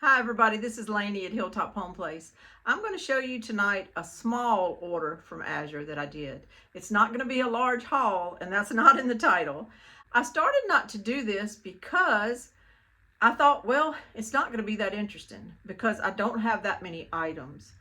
Hi everybody, this is Lainey at Hilltop Home Place. I'm going to show you tonight a small order from Azure that I did. It's not going to be a large haul, and that's not in the title. I started not to do this because I thought, well, it's not going to be that interesting because I don't have that many items.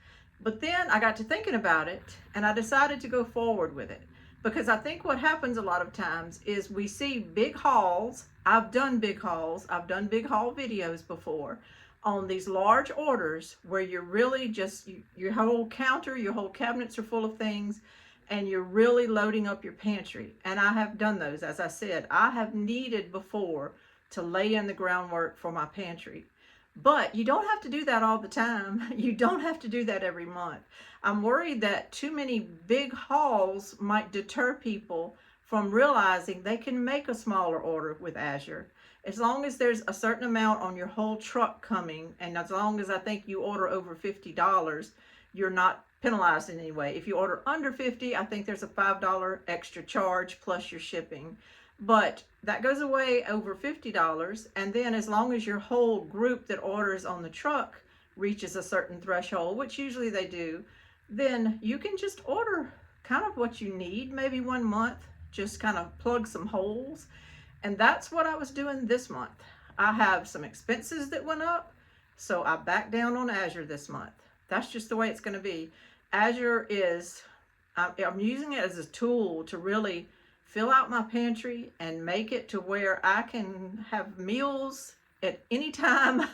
But then I got to thinking about it and I decided to go forward with it because I think what happens a lot of times is we see big hauls. I've done big hauls, I've done big haul videos before on these large orders where you're really just, your whole counter, your whole cabinets are full of things and you're really loading up your pantry. And I have done those. As I said, I have needed before to lay in the groundwork for my pantry. But you don't have to do that all the time. You don't have to do that every month. I'm worried that too many big hauls might deter people from realizing they can make a smaller order with Azure. As long as there's a certain amount on your whole truck coming, and as long as I think you order over $50, you're not penalized in any way. If you order under 50, I think there's a $5 extra charge plus your shipping. But that goes away over $50. And then as long as your whole group that orders on the truck reaches a certain threshold, which usually they do, then you can just order kind of what you need, maybe 1 month, just kind of plug some holes. And that's what I was doing this month. I have some expenses that went up, so I backed down on Azure this month. That's just the way it's going to be. Azure is, I'm using it as a tool to really fill out my pantry and make it to where I can have meals at any time.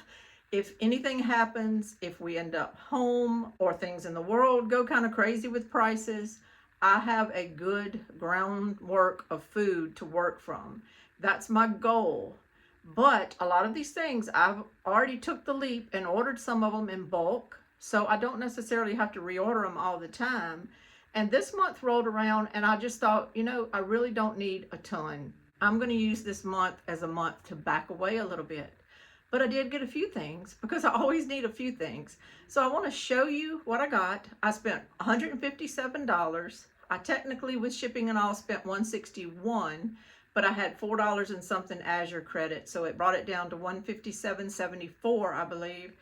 If anything happens, if we end up home or things in the world go kind of crazy with prices, I have a good groundwork of food to work from. That's my goal. But a lot of these things, I've already took the leap and ordered some of them in bulk, so I don't necessarily have to reorder them all the time. And this month rolled around and I just thought, I really don't need a ton. I'm going to use this month as a month to back away a little bit. But I did get a few things because I always need a few things. So I want to show you what I got. I spent $157. I technically, with shipping and all, spent $161, but I had $4 and something Azure credit, so it brought it down to $157.74, I believe.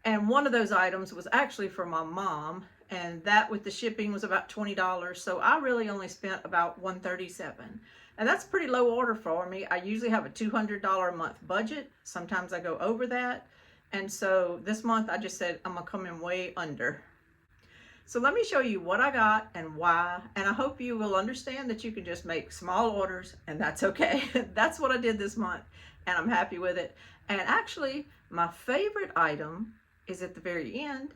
And one of those items was actually for my mom, and that with the shipping was about $20. So I really only spent about $137. And that's a pretty low order for me. I usually have a $200 a month budget. Sometimes I go over that. And so this month I just said I'm gonna come in way under. So let me show you what I got and why. And I hope you will understand that you can just make small orders and that's okay. That's what I did this month and I'm happy with it. And actually my favorite item is at the very end,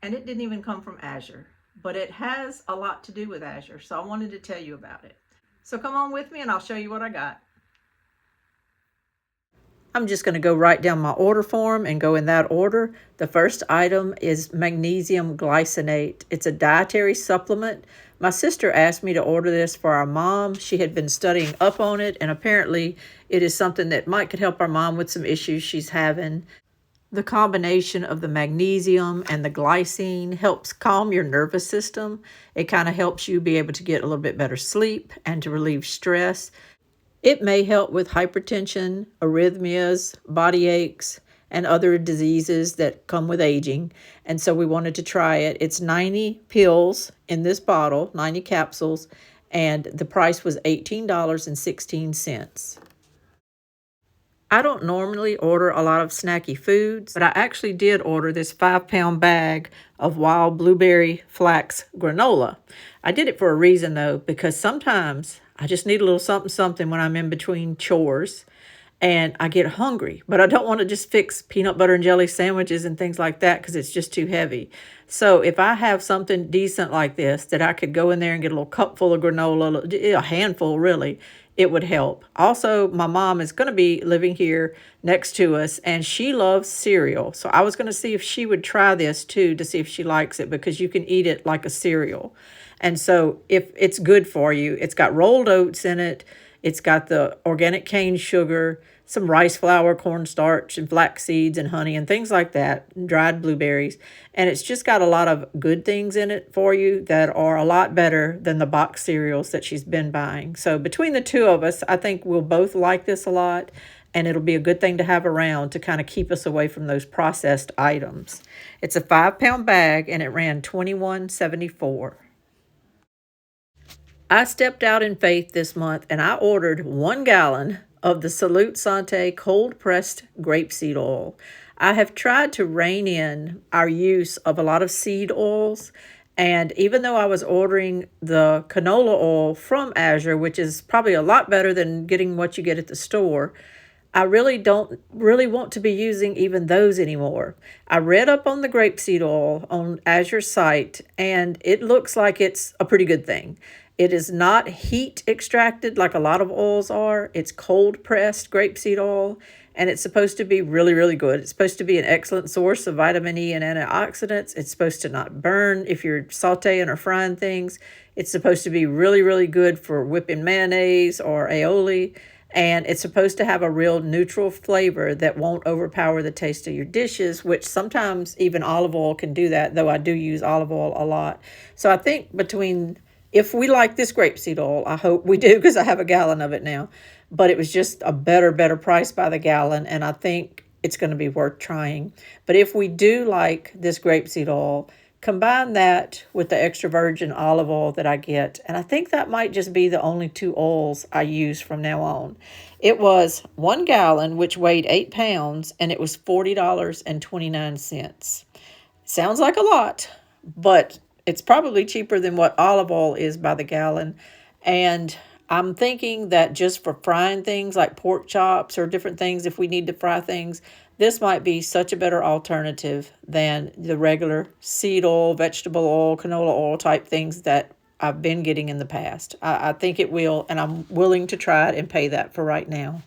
and it didn't even come from Azure, but it has a lot to do with Azure, so I wanted to tell you about it. So come on with me and I'll show you what I got. I'm just going to go write down my order form and go in that order. The first item is magnesium glycinate. It's a dietary supplement. My sister asked me to order this for our mom. She had been studying up on it, and apparently it is something that could help our mom with some issues she's having. The combination of the magnesium and the glycine helps calm your nervous system. It kind of helps you be able to get a little bit better sleep and to relieve stress. It may help with hypertension, arrhythmias, body aches, and other diseases that come with aging. And so we wanted to try it. It's 90 pills in this bottle, 90 capsules, and the price was $18.16. I don't normally order a lot of snacky foods, but I actually did order this 5-pound bag of wild blueberry flax granola. I did it for a reason though, because sometimes I just need a little something when I'm in between chores and I get hungry, but I don't want to just fix peanut butter and jelly sandwiches and things like that because it's just too heavy. So if I have something decent like this that I could go in there and get a little cup full of granola, a handful really, it would help. Also, my mom is going to be living here next to us and she loves cereal. So I was going to see if she would try this too to see if she likes it because you can eat it like a cereal. And so if it's good for you, it's got rolled oats in it. It's got the organic cane sugar, some rice flour, cornstarch, and flax seeds, and honey, and things like that, and dried blueberries. And it's just got a lot of good things in it for you that are a lot better than the box cereals that she's been buying. So between the two of us, I think we'll both like this a lot. and it'll be a good thing to have around to kind of keep us away from those processed items. It's a 5-pound bag, and it ran $21.74. I stepped out in faith this month and I ordered 1 gallon of the Salute Sante cold pressed grapeseed oil. I have tried to rein in our use of a lot of seed oils. And even though I was ordering the canola oil from Azure, which is probably a lot better than getting what you get at the store, I really don't really want to be using even those anymore. I read up on the grapeseed oil on Azure's site, and it looks like it's a pretty good thing. It is not heat extracted like a lot of oils are. It's cold pressed grapeseed oil, and it's supposed to be really, really good. It's supposed to be an excellent source of vitamin E and antioxidants. It's supposed to not burn if you're sauteing or frying things. It's supposed to be really, really good for whipping mayonnaise or aioli. And it's supposed to have a real neutral flavor that won't overpower the taste of your dishes, which sometimes even olive oil can do that, though I do use olive oil a lot. So I think if we like this grapeseed oil, I hope we do because I have a gallon of it now, but it was just a better price by the gallon, and I think it's going to be worth trying. But if we do like this grapeseed oil, combine that with the extra virgin olive oil that I get, and I think that might just be the only 2 oils I use from now on. It was 1 gallon, which weighed 8 pounds, and it was $40.29. Sounds like a lot, but it's probably cheaper than what olive oil is by the gallon. And I'm thinking that just for frying things like pork chops or different things, if we need to fry things, this might be such a better alternative than the regular seed oil, vegetable oil, canola oil type things that I've been getting in the past. I think it will, and I'm willing to try it and pay that for right now.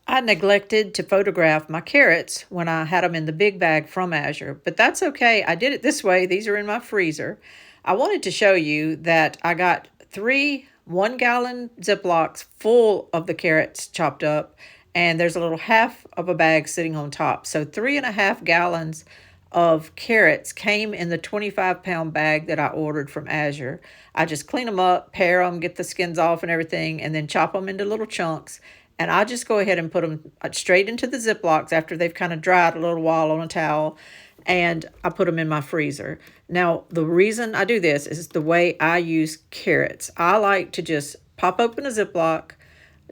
I neglected to photograph my carrots when I had them in the big bag from Azure, but that's okay. I did it this way. These are in my freezer. I wanted to show you that I got 3 1-gallon Ziplocs full of the carrots chopped up, and there's a little half of a bag sitting on top. So 3.5 gallons of carrots came in the 25-pound bag that I ordered from Azure. I just clean them up, pare them, get the skins off and everything, and then chop them into little chunks. And I just go ahead and put them straight into the Ziplocs after they've kind of dried a little while on a towel, and I put them in my freezer. Now, the reason I do this is the way I use carrots. I like to just pop open a Ziploc,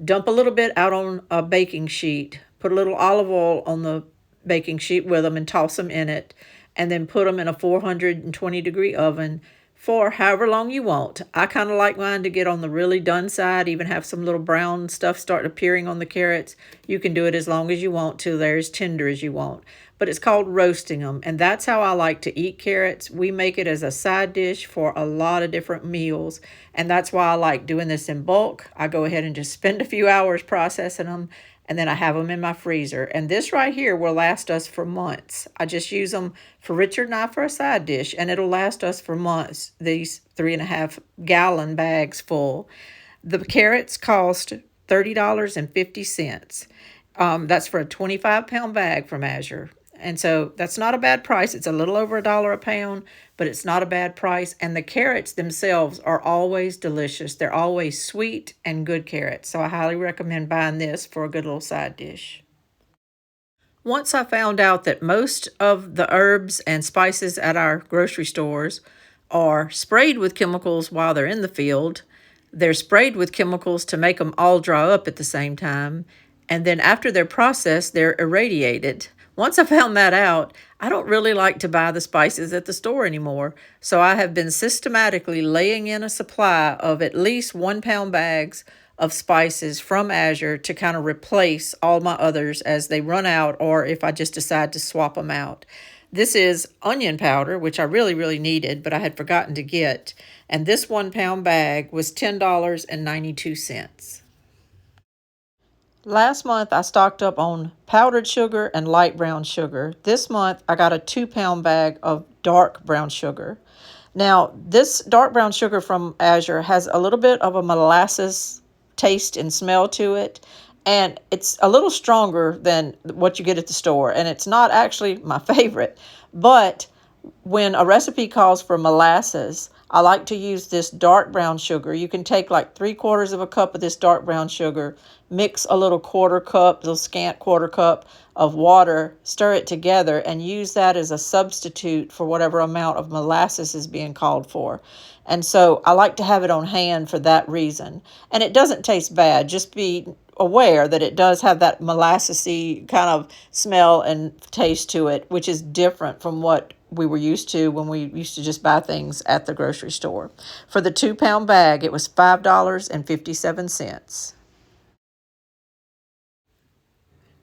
dump a little bit out on a baking sheet, put a little olive oil on the baking sheet with them and toss them in it, and then put them in a 420-degree oven for however long you want. I kind of like mine to get on the really done side, even have some little brown stuff start appearing on the carrots. You can do it as long as you want till they're as tender as you want. But it's called roasting them, and that's how I like to eat carrots. We make it as a side dish for a lot of different meals, and that's why I like doing this in bulk. I go ahead and just spend a few hours processing them, and then I have them in my freezer. And this right here will last us for months. I just use them for Richard and I for a side dish, and it'll last us for months, these 3.5-gallon bags full. The carrots cost $30.50. That's for a 25-pound bag from Azure. And so that's not a bad price. It's a little over $1 a pound, but it's not a bad price. And the carrots themselves are always delicious. They're always sweet and good carrots. So I highly recommend buying this for a good little side dish. Once I found out that most of the herbs and spices at our grocery stores are sprayed with chemicals while they're in the field, they're sprayed with chemicals to make them all dry up at the same time, and then after they're processed, they're irradiated. Once I found that out, I don't really like to buy the spices at the store anymore. So I have been systematically laying in a supply of at least 1-pound bags of spices from Azure to kind of replace all my others as they run out, or if I just decide to swap them out. This is onion powder, which I really needed, but I had forgotten to get. And this 1-pound bag was $10.92. Last month, I stocked up on powdered sugar and light brown sugar. This month, I got a 2-pound bag of dark brown sugar. Now, this dark brown sugar from Azure has a little bit of a molasses taste and smell to it, and it's a little stronger than what you get at the store, and it's not actually my favorite, but when a recipe calls for molasses, I like to use this dark brown sugar. You can take like 3/4 of a cup of this dark brown sugar, mix a little quarter cup, little scant quarter cup of water, stir it together, and use that as a substitute for whatever amount of molasses is being called for. And so I like to have it on hand for that reason. And it doesn't taste bad. Just be aware that it does have that molassesy kind of smell and taste to it, which is different from what we were used to when we used to just buy things at the grocery store. For the 2-pound bag, it was $5.57.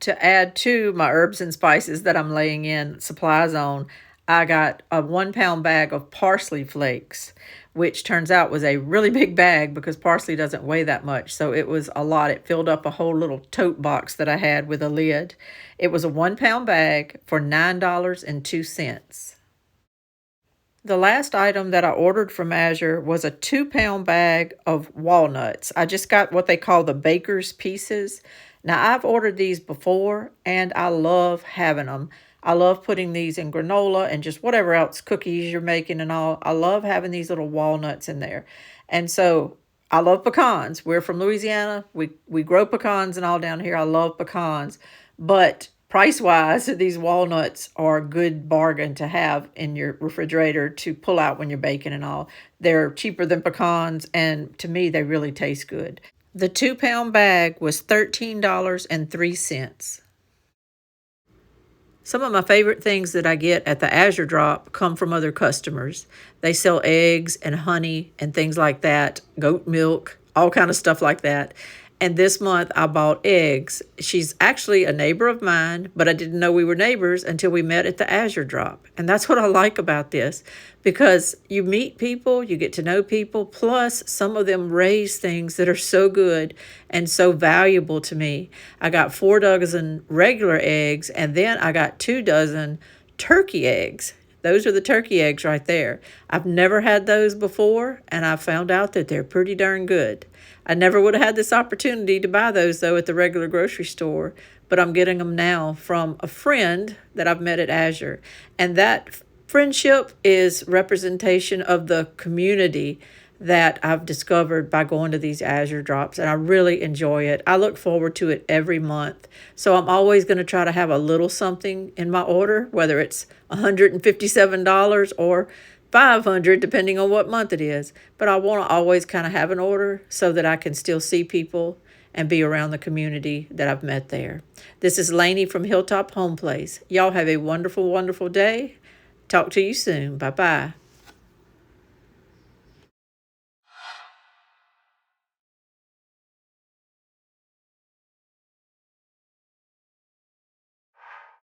To add to my herbs and spices that I'm laying in supplies on, I got a 1-pound bag of parsley flakes, which turns out was a really big bag because parsley doesn't weigh that much. So it was a lot. It filled up a whole little tote box that I had with a lid. It was a 1-pound bag for $9.02. The last item that I ordered from Azure was a 2-pound bag of walnuts. I just got what they call the baker's pieces. Now, I've ordered these before, and I love having them. I love putting these in granola and just whatever else, cookies you're making and all. I love having these little walnuts in there. And so I love pecans. We're from Louisiana. We grow pecans and all down here. I love pecans. But price-wise, these walnuts are a good bargain to have in your refrigerator to pull out when you're baking and all. They're cheaper than pecans, and to me, they really taste good. The 2-pound bag was $13.03. Some of my favorite things that I get at the Azure Drop come from other customers. They sell eggs and honey and things like that, goat milk, all kind of stuff like that. And this month I bought eggs. She's actually a neighbor of mine, but I didn't know we were neighbors until we met at the Azure Drop. And that's what I like about this, because you meet people, you get to know people, plus some of them raise things that are so good and so valuable to me. I got 4 dozen regular eggs, and then I got 2 dozen turkey eggs. Those are the turkey eggs right there. I've never had those before, and I found out that they're pretty darn good. I never would have had this opportunity to buy those, though, at the regular grocery store, but I'm getting them now from a friend that I've met at Azure. And that friendship is representation of the community that I've discovered by going to these Azure Drops, and I really enjoy it. I look forward to it every month. So I'm always going to try to have a little something in my order, whether it's $157 or $500, depending on what month it is. But I want to always kind of have an order so that I can still see people and be around the community that I've met there. This is Lainey from Hilltop Home Place. Y'all have a wonderful, wonderful day. Talk to you soon. Bye-bye.